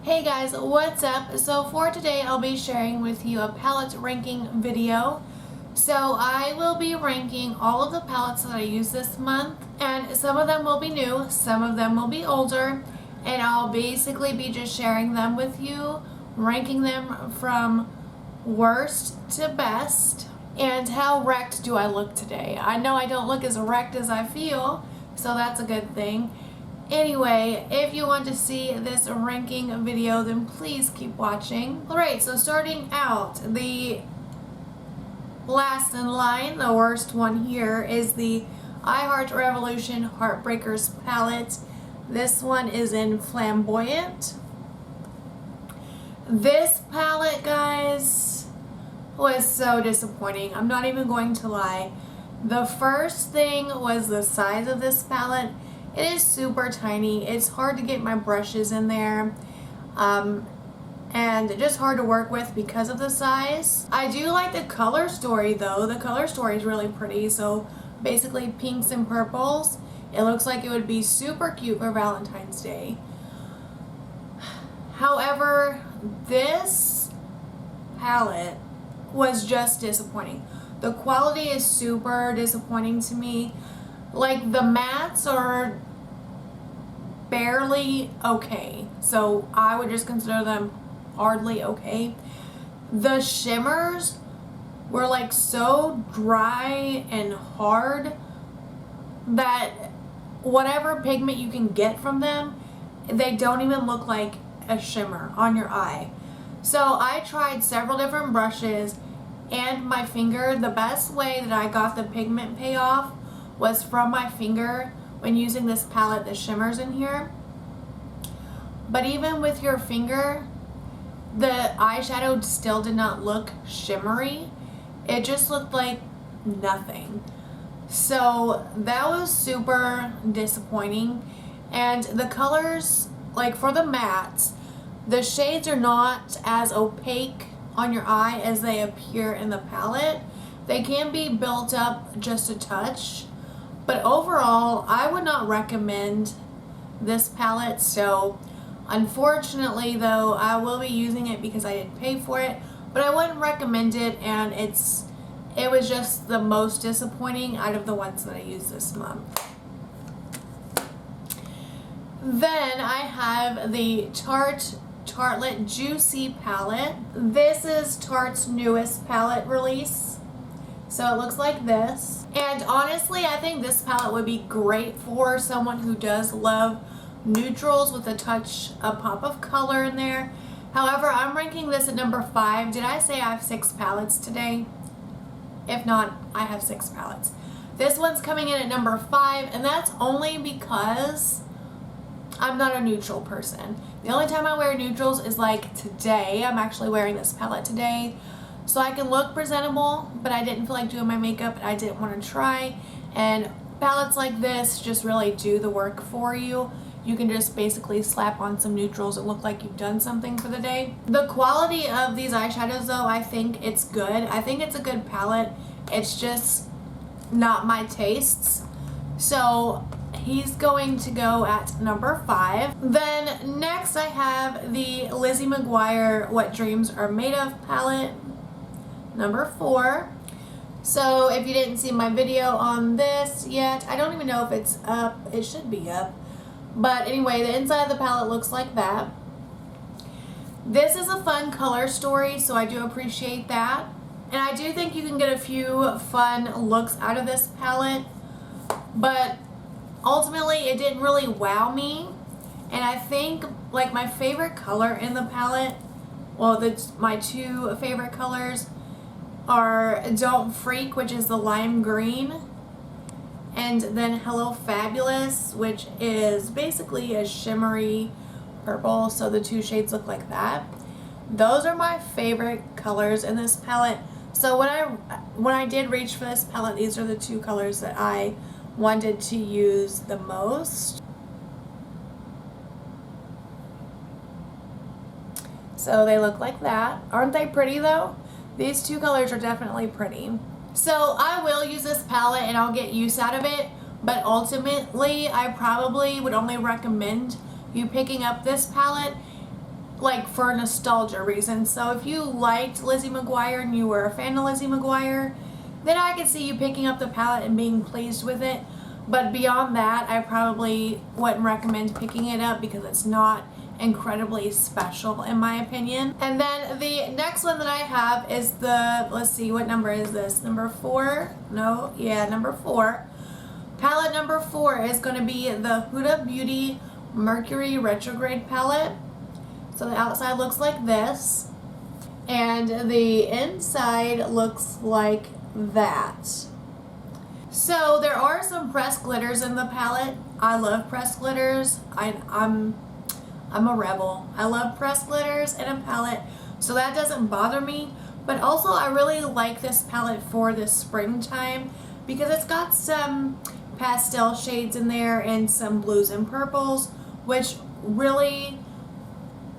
Hey guys, what's up? So for today I'll be sharing with you a palette ranking video. So I will be ranking all of the palettes that I use this month, and some of them will be new, some of them will be older, and I'll basically be just sharing them with you, ranking them from worst to best. And how wrecked do I look today? I know I don't look as wrecked as I feel, so that's a good thing. Anyway, if you want to see this ranking video, then please keep watching. Alright, so starting out, the last in line, the worst one here, is the Revolution Heartbreakers palette. This one is in Flamboyant. This palette, guys, was so disappointing. I'm not even going to lie. The first thing was the size of this palette. It is super tiny. It's hard to get my brushes in there, and just hard to work with because of the size. I do like the color story though. The color story is really pretty. So basically pinks and purples. It looks like it would be super cute for Valentine's Day. However, this palette was just disappointing. The quality is super disappointing to me. Like, the mattes are barely okay, so I would just consider them hardly okay. The shimmers were like so dry and hard that whatever pigment you can get from them, they don't even look like a shimmer on your eye. So I tried several different brushes and my finger. The best way that I got the pigment payoff was from my finger when using this palette, the shimmers in here. But even with your finger, the eyeshadow still did not look shimmery. It just looked like nothing. So that was super disappointing. And the colors, like for the mattes, the shades are not as opaque on your eye as they appear in the palette. They can be built up just a touch. But overall, I would not recommend this palette. So unfortunately though, I will be using it because I did pay for it, but I wouldn't recommend it, and it was just the most disappointing out of the ones that I used this month. Then I have the Tarte Tartlette Juicy palette. This is Tarte's newest palette release. So it looks like this. And honestly, I think this palette would be great for someone who does love neutrals with a pop of color in there. However, I'm ranking this at number 5. Did I say I have 6 palettes today? If not, I have 6 palettes. This one's coming in at number 5, and that's only because I'm not a neutral person. The only time I wear neutrals is like today. I'm actually wearing this palette today so I can look presentable, but I didn't feel like doing my makeup and I didn't want to try. And palettes like this just really do the work for you. You can just basically slap on some neutrals and look like you've done something for the day. The quality of these eyeshadows though, I think it's good. I think it's a good palette. It's just not my tastes. So he's going to go at number 5. Then next I have the Lizzie Mcguire What Dreams Are Made Of palette, number 4. So if you didn't see my video on this yet, I don't even know if it's up. It should be up. But anyway, the inside of the palette looks like that. This is a fun color story, so I do appreciate that. And I do think you can get a few fun looks out of this palette. But ultimately, it didn't really wow me. And I think like my favorite color in the palette, well, my 2 favorite colors are Don't Freak, which is the lime green, and then Hello Fabulous, which is basically a shimmery purple. So the 2 shades look like that. Those are my favorite colors in this palette. So when I did reach for this palette, these are the 2 colors that I wanted to use the most. So they look like that. Aren't they pretty though? These 2 colors are definitely pretty. So I will use this palette and I'll get use out of it, but ultimately I probably would only recommend you picking up this palette like for nostalgia reasons. So if you liked Lizzie McGuire and you were a fan of Lizzie McGuire, then I could see you picking up the palette and being pleased with it. But beyond that, I probably wouldn't recommend picking it up because it's not incredibly special in my opinion. And then the next one that I have is the, let's see, what number is this? Number 4? No, yeah, number 4. Palette number 4 is going to be the Huda Beauty Mercury Retrograde palette. So the outside looks like this, and the inside looks like that. So there are some pressed glitters in the palette. I love pressed glitters. I'm a rebel. I love pressed glitters in a palette, so that doesn't bother me. But also I really like this palette for the springtime because it's got some pastel shades in there and some blues and purples, which really,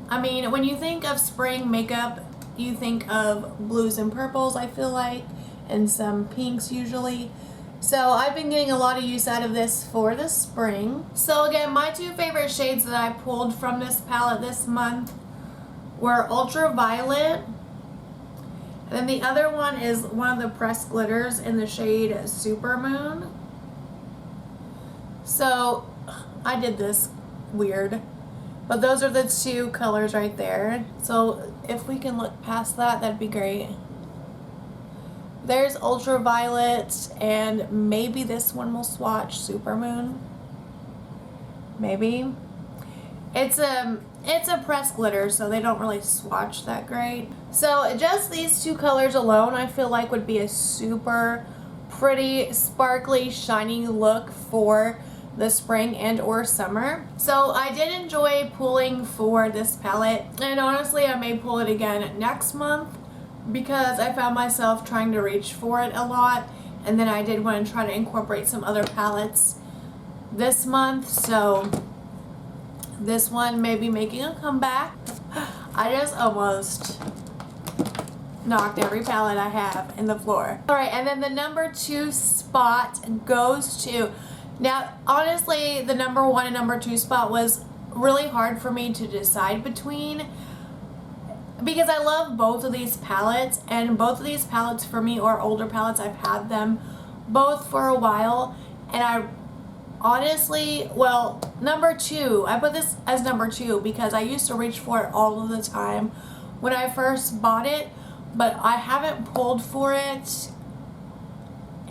I mean, when you think of spring makeup, you think of blues and purples, I feel like, and some pinks usually. So I've been getting a lot of use out of this for the spring. So again, my 2 favorite shades that I pulled from this palette this month were Ultraviolet, and then the other one is one of the pressed glitters in the shade Supermoon. So I did this weird, but those are the 2 colors right there. So if we can look past that, that'd be great. There's Ultraviolet, and maybe this one will swatch Supermoon. Maybe. It's a pressed glitter, so they don't really swatch that great. So just these 2 colors alone, I feel like would be a super pretty, sparkly, shiny look for the spring and or summer. So I did enjoy pulling for this palette, and honestly I may pull it again next month because I found myself trying to reach for it a lot, and then I did want to try to incorporate some other palettes this month, so this one may be making a comeback. I just almost knocked every palette I have in the floor. Alright, and then the number 2 spot goes to, now honestly the number 1 and number 2 spot was really hard for me to decide between because I love both of these palettes, and both of these palettes for me are older palettes. I've had them both for a while, and I honestly, well, number 2, I put this as number 2 because I used to reach for it all of the time when I first bought it, but I haven't pulled for it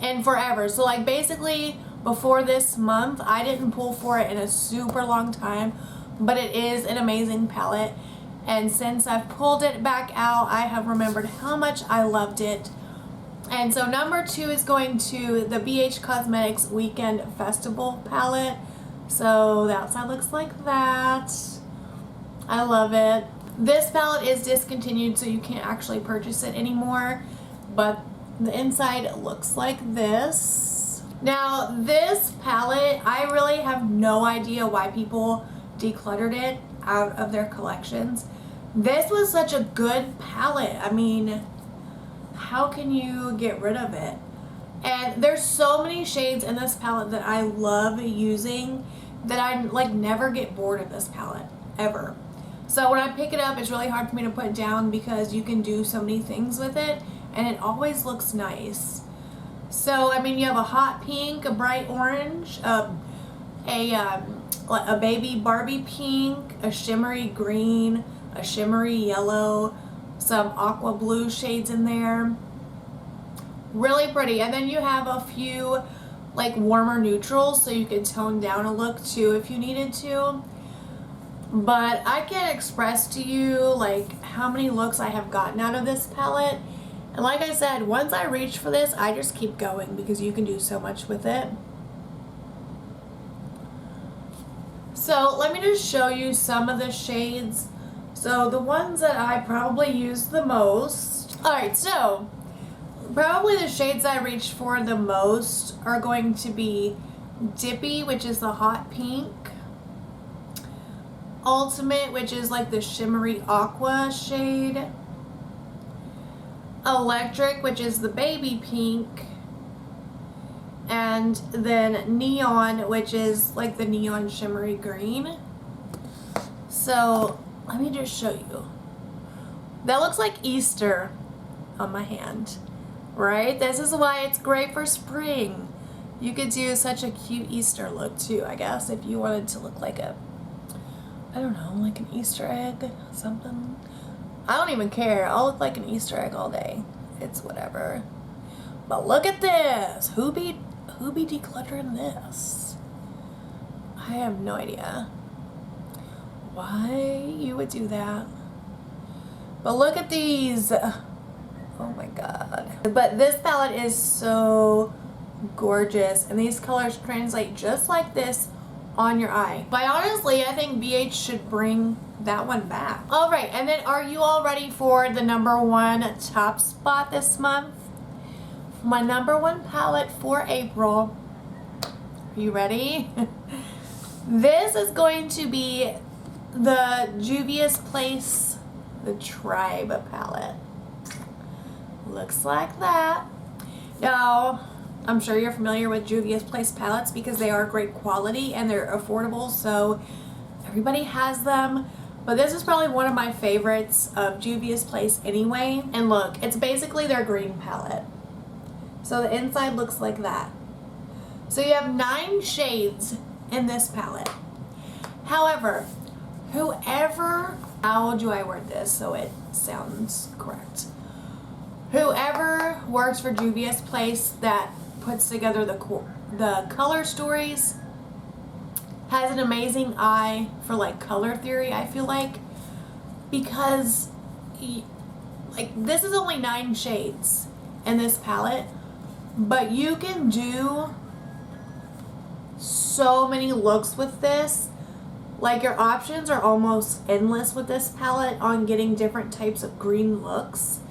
in forever. So like basically before this month I didn't pull for it in a super long time, but it is an amazing palette, and since I've pulled it back out I have remembered how much I loved it. And so number 2 is going to the BH Cosmetics Weekend Festival palette. So the outside looks like that. I love it. This palette is discontinued, so you can't actually purchase it anymore, but the inside looks like this. Now this palette, I really have no idea why people decluttered it out of their collections. This was such a good palette. I mean, how can you get rid of it? And there's so many shades in this palette that I love using that I like never get bored of this palette ever. So when I pick it up, it's really hard for me to put it down because you can do so many things with it and it always looks nice. So I mean, you have a hot pink, a bright orange, a baby Barbie pink, a shimmery green, a shimmery yellow, some aqua blue shades in there. Really pretty. And then you have a few like warmer neutrals so you can tone down a look too if you needed to. But I can't express to you like how many looks I have gotten out of this palette. And like I said, once I reach for this, I just keep going because you can do so much with it. So let me just show you some of the shades. So the ones that I probably use the most. Alright, so probably the shades I reach for the most are going to be Dippy, which is the hot pink, Ultimate, which is like the shimmery aqua shade, Electric, which is the baby pink, and then Neon, which is like the neon shimmery green. So let me just show you. That looks like Easter on my hand, right? This is why it's great for spring. You could do such a cute Easter look too, I guess, if you wanted to look like a, I don't know, like an Easter egg, something. I don't even care. I'll look like an Easter egg all day. It's whatever. But look at this. Who be decluttering this? I have no idea why you would do that. But look at these. Oh my god. But this palette is so gorgeous, and these colors translate just like this on your eye. But honestly, I think BH should bring that one back. All right, and then are you all ready for the #1 top spot this month? My #1 palette for April. Are you ready? This is going to be the Juvias Place, the Tribe palette. Looks like that. Now, I'm sure you're familiar with Juvias Place palettes because they are great quality and they're affordable, so everybody has them. But this is probably one of my favorites of Juvias Place anyway. And look, it's basically their green palette. So the inside looks like that. So you have 9 shades in this palette. However, whoever, how do I word this so it sounds correct? Whoever works for Juvias Place that puts together the color stories has an amazing eye for like color theory, I feel like, because like this is only 9 shades in this palette, but you can do so many looks with this. Like your options are almost endless with this palette on getting different types of green looks.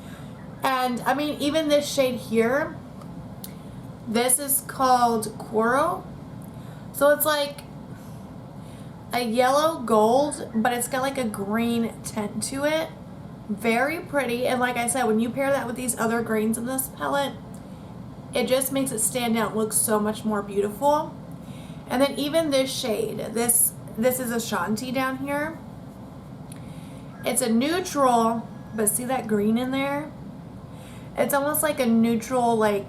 And I mean, even this shade here, this is called Coral. So it's like a yellow gold, but it's got like a green tint to it. Very pretty. And like I said, when you pair that with these other greens in this palette, it just makes it stand out, look so much more beautiful. And then even this shade, this is Ashanti down here. It's a neutral, but see that green in there? It's almost like a neutral, like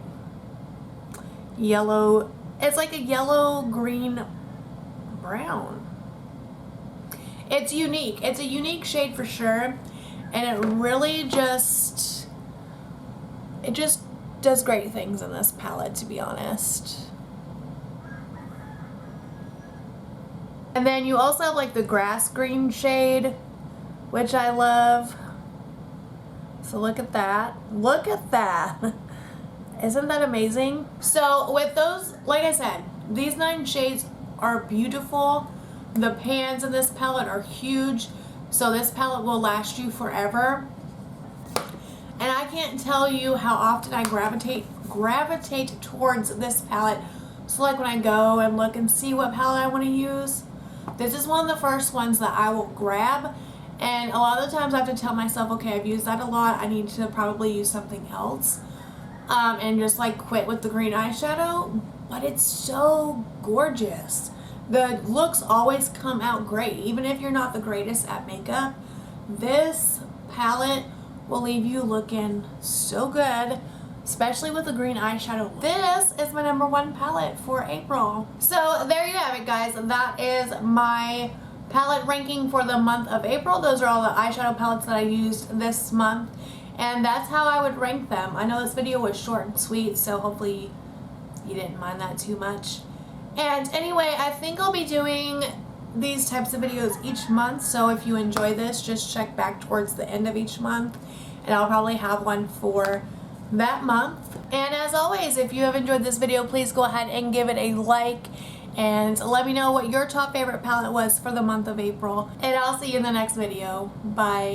yellow. It's like a yellow, green, brown. It's unique. It's a unique shade for sure. And it really just does great things in this palette, to be honest. And then you also have like the grass green shade, which I love. So look at that. Look at that. Isn't that amazing? So with those, like I said, these 9 shades are beautiful. The pans in this palette are huge. So this palette will last you forever. And I can't tell you how often I gravitate towards this palette. So like when I go and look and see what palette I want to use, this is one of the first ones that I will grab. And a lot of the times I have to tell myself, okay, I've used that a lot, I need to probably use something else. And just like quit with the green eyeshadow. But it's so gorgeous. The looks always come out great. Even if you're not the greatest at makeup, this palette will leave you looking so good, especially with the green eyeshadow. This is my #1 palette for April. So there you have it, guys. That is my palette ranking for the month of April. Those are all the eyeshadow palettes that I used this month, and that's how I would rank them. I know this video was short and sweet, so hopefully you didn't mind that too much. And anyway, I think I'll be doing these types of videos each month, so if you enjoy this, just check back towards the end of each month and I'll probably have one for that month. And as always, if you have enjoyed this video, please go ahead and give it a like and let me know what your top favorite palette was for the month of April. And I'll see you in the next video. Bye.